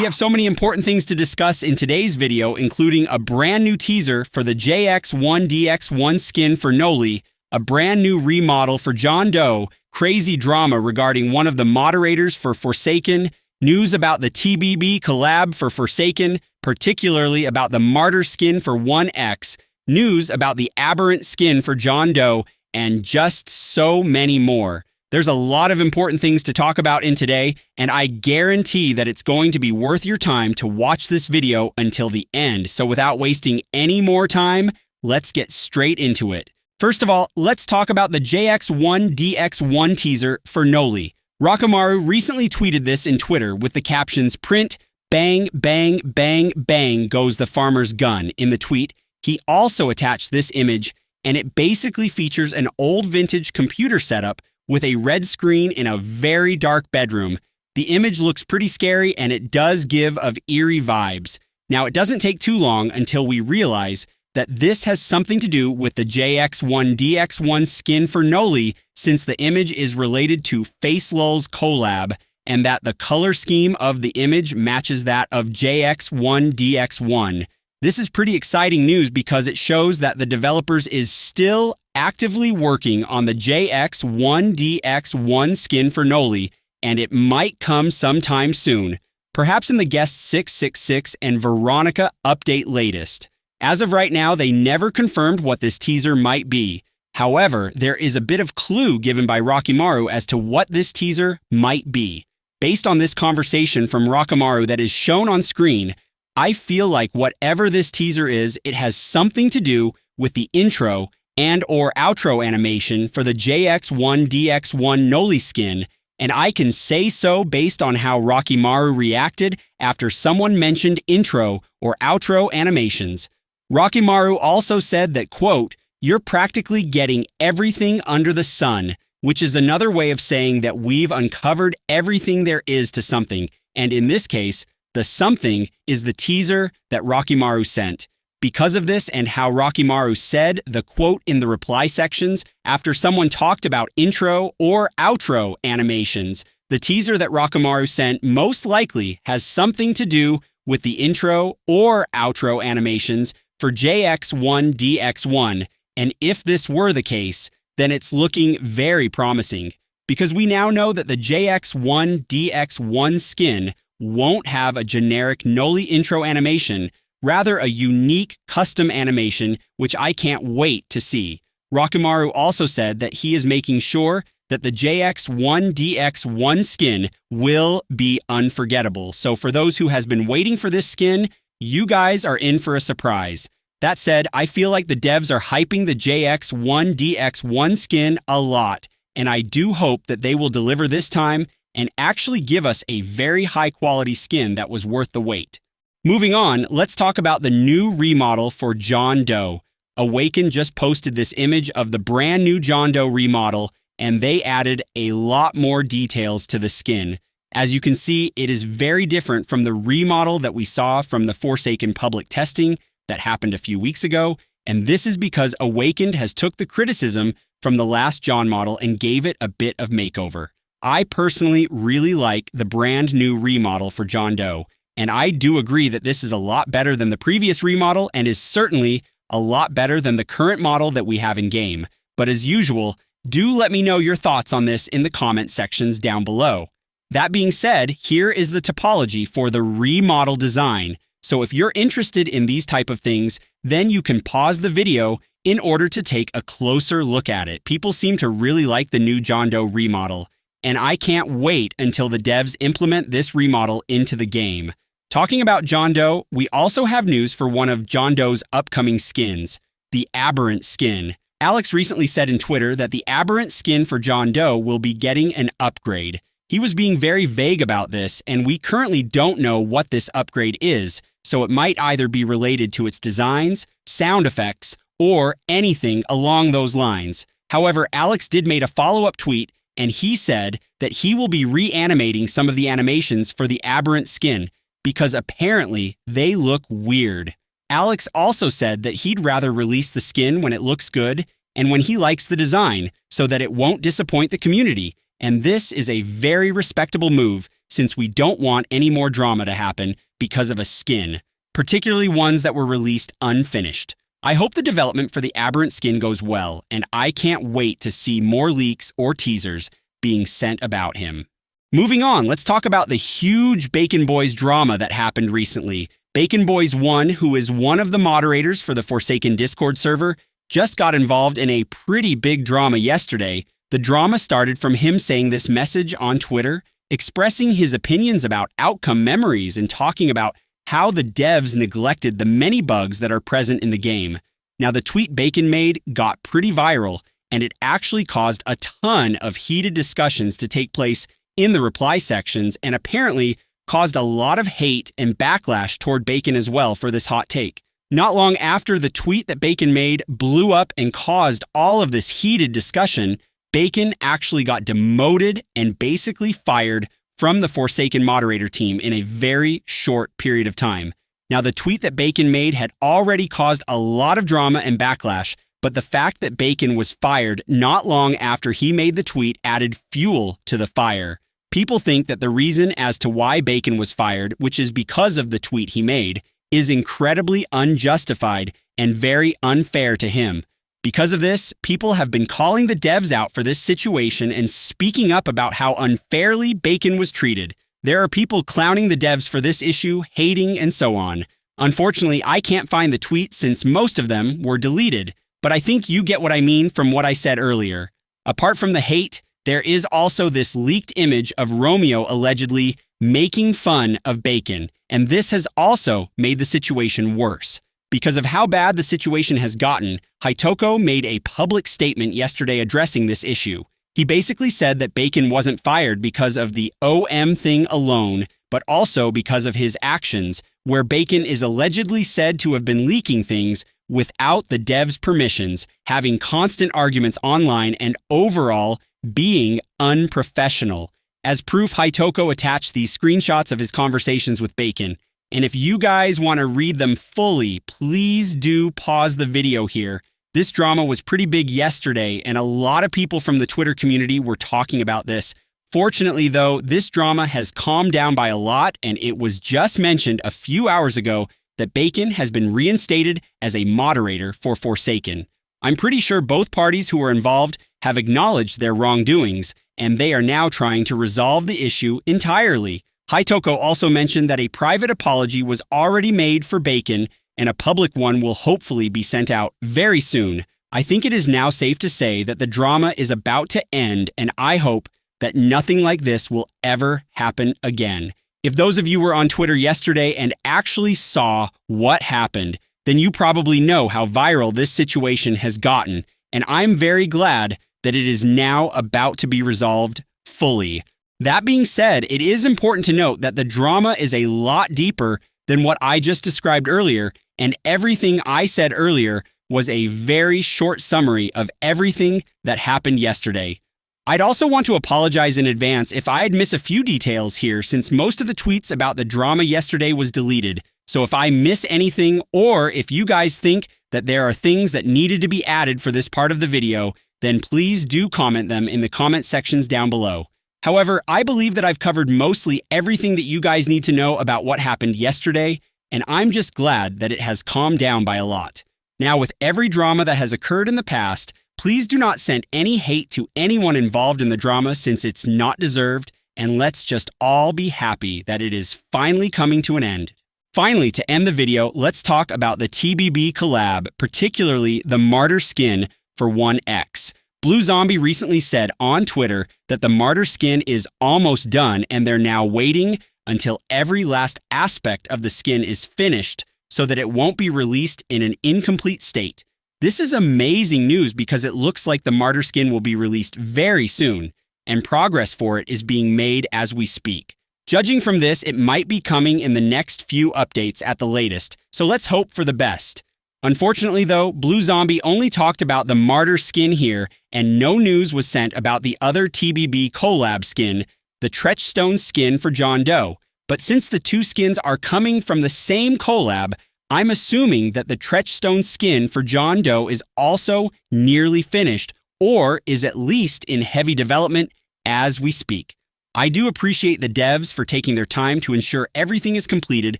We have so many important things to discuss in today's video, including a brand new teaser for the JX1DX1 skin for Noli, a brand new remodel for John Doe, crazy drama regarding one of the moderators for Forsaken, news about the TBB Collab for Forsaken, particularly about the Martyr skin for 1X, news about the Abberant skin for John Doe, and just so many more. There's a lot of important things to talk about in today, and I guarantee that it's going to be worth your time to watch this video until the end. So without wasting any more time, let's get straight into it. First of all, let's talk about the JX1DX1 teaser for Noli. Rakamaru recently tweeted this in Twitter with the captions, "Print, bang, bang, bang, bang goes the farmer's gun." In the tweet, he also attached this image, and it basically features an old vintage computer setup with a red screen in a very dark bedroom. The image looks pretty scary, and it does give of eerie vibes. Now, it doesn't take too long until we realize that this has something to do with the JX1DX1 skin for Noli, since the image is related to FaceLul's collab, and that the color scheme of the image matches that of JX1DX1. This is pretty exciting news because it shows that the developers is still actively working on the JX1DX1 skin for Noli, and it might come sometime soon, perhaps in the Guest 666 and Veronica update latest. As of right now, they never confirmed what this teaser might be. However, there is a bit of clue given by Rakamaru as to what this teaser might be. Based on this conversation from Rakamaru that is shown on screen, I feel like whatever this teaser is, it has something to do with the intro and or outro animation for the JX1DX1 Noli skin, and I can say so based on how Rakamaru reacted after someone mentioned intro or outro animations. Rakamaru also said that, quote, "You're practically getting everything under the sun," which is another way of saying that we've uncovered everything there is to something, and in this case, the something is the teaser that Rakamaru sent. Because of this and how Rakamaru said the quote in the reply sections after someone talked about intro or outro animations, the teaser that Rakamaru sent most likely has something to do with the intro or outro animations for JX1DX1. And if this were the case, then it's looking very promising, because we now know that the JX1DX1 skin won't have a generic Noli intro animation, rather a unique custom animation, which I can't wait to see. Rakamaru also said that he is making sure that the JX1DX1 skin will be unforgettable. So for those who has been waiting for this skin, you guys are in for a surprise. That said, I feel like the devs are hyping the JX1DX1 skin a lot, and I do hope that they will deliver this time and actually give us a very high quality skin that was worth the wait. Moving on, let's talk about the new remodel for John Doe. Awaken just posted this image of the brand new John Doe remodel, and they added a lot more details to the skin. As you can see, it is very different from the remodel that we saw from the Forsaken public testing that happened a few weeks ago, and this is because Awakened has took the criticism from the last John model and gave it a bit of makeover. I personally really like the brand new remodel for John Doe, and I do agree that this is a lot better than the previous remodel and is certainly a lot better than the current model that we have in game. But as usual, do let me know your thoughts on this in the comment sections down below. That being said, here is the topology for the remodel design. So if you're interested in these type of things, then you can pause the video in order to take a closer look at it. People seem to really like the new John Doe remodel, and I can't wait until the devs implement this remodel into the game. Talking about John Doe, we also have news for one of John Doe's upcoming skins, the Abberant skin. Alex recently said in Twitter that the Abberant skin for John Doe will be getting an upgrade. He was being very vague about this, and we currently don't know what this upgrade is, so it might either be related to its designs, sound effects, or anything along those lines. However, Alex did make a follow-up tweet, and he said that he will be reanimating some of the animations for the Abberant skin, because apparently they look weird. Alex also said that he'd rather release the skin when it looks good and when he likes the design, so that it won't disappoint the community. And this is a very respectable move, since we don't want any more drama to happen because of a skin, particularly ones that were released unfinished. I hope the development for the Abberant skin goes well, and I can't wait to see more leaks or teasers being sent about him. Moving on, let's talk about the huge Baconboys drama that happened recently. BaconBoys1, who is one of the moderators for the Forsaken Discord server, just got involved in a pretty big drama yesterday. The drama started from him saying this message on Twitter, expressing his opinions about outcome memories and talking about how the devs neglected the many bugs that are present in the game. Now, the tweet Bacon made got pretty viral, and it actually caused a ton of heated discussions to take place in the reply sections, and apparently caused a lot of hate and backlash toward Bacon as well for this hot take. Not long after the tweet that Bacon made blew up and caused all of this heated discussion, Bacon actually got demoted and basically fired from the Forsaken moderator team in a very short period of time. Now, the tweet that Bacon made had already caused a lot of drama and backlash, but the fact that Bacon was fired not long after he made the tweet added fuel to the fire. People think that the reason as to why Bacon was fired, which is because of the tweet he made, is incredibly unjustified and very unfair to him. Because of this, people have been calling the devs out for this situation and speaking up about how unfairly Bacon was treated. There are people clowning the devs for this issue, hating, and so on. Unfortunately, I can't find the tweet since most of them were deleted, but I think you get what I mean from what I said earlier. Apart from the hate, there is also this leaked image of Romeo allegedly making fun of Bacon, and this has also made the situation worse. Because of how bad the situation has gotten, Hitoko made a public statement yesterday addressing this issue. He basically said that Bacon wasn't fired because of the OM thing alone, but also because of his actions, where Bacon is allegedly said to have been leaking things without the devs' permissions, having constant arguments online, and overall being unprofessional. As proof, Hitoko attached these screenshots of his conversations with Bacon. And if you guys want to read them fully, please do pause the video here. This drama was pretty big yesterday, and a lot of people from the Twitter community were talking about this. Fortunately, though, this drama has calmed down by a lot, and it was just mentioned a few hours ago that Bacon has been reinstated as a moderator for Forsaken. I'm pretty sure both parties who were involved have acknowledged their wrongdoings, and they are now trying to resolve the issue entirely. Hitoko also mentioned that a private apology was already made for Bacon, and a public one will hopefully be sent out very soon. I think it is now safe to say that the drama is about to end, and I hope that nothing like this will ever happen again. If those of you were on Twitter yesterday and actually saw what happened, then you probably know how viral this situation has gotten, and I'm very glad that it is now about to be resolved fully. That being said, it is important to note that the drama is a lot deeper than what I just described earlier, and everything I said earlier was a very short summary of everything that happened yesterday. I'd also want to apologize in advance if I'd miss a few details here, since most of the tweets about the drama yesterday was deleted. So if I miss anything, or if you guys think that there are things that needed to be added for this part of the video, then please do comment them in the comment sections down below. However, I believe that I've covered mostly everything that you guys need to know about what happened yesterday, and I'm just glad that it has calmed down by a lot. Now, with every drama that has occurred in the past, please do not send any hate to anyone involved in the drama, since it's not deserved, and let's just all be happy that it is finally coming to an end. Finally, to end the video, let's talk about the TBB Collab, particularly the Martyr skin for 1X. Blue Zombie recently said on Twitter that the Martyr skin is almost done, and they're now waiting until every last aspect of the skin is finished so that it won't be released in an incomplete state. This is amazing news because it looks like the Martyr skin will be released very soon, and progress for it is being made as we speak. Judging from this, it might be coming in the next few updates at the latest, so let's hope for the best. Unfortunately though, Blue Zombie only talked about the Martyr skin here, and no news was sent about the other TBB Collab skin, the Treachstone skin for John Doe. But since the two skins are coming from the same collab, I'm assuming that the Treachstone skin for John Doe is also nearly finished, or is at least in heavy development as we speak. I do appreciate the devs for taking their time to ensure everything is completed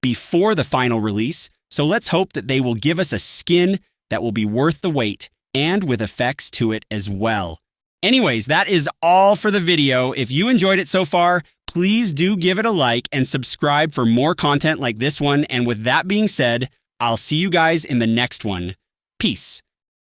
before the final release, so let's hope that they will give us a skin that will be worth the wait, and with effects to it as well. Anyways, that is all for the video. If you enjoyed it so far, please do give it a like and subscribe for more content like this one. And with that being said, I'll see you guys in the next one. Peace.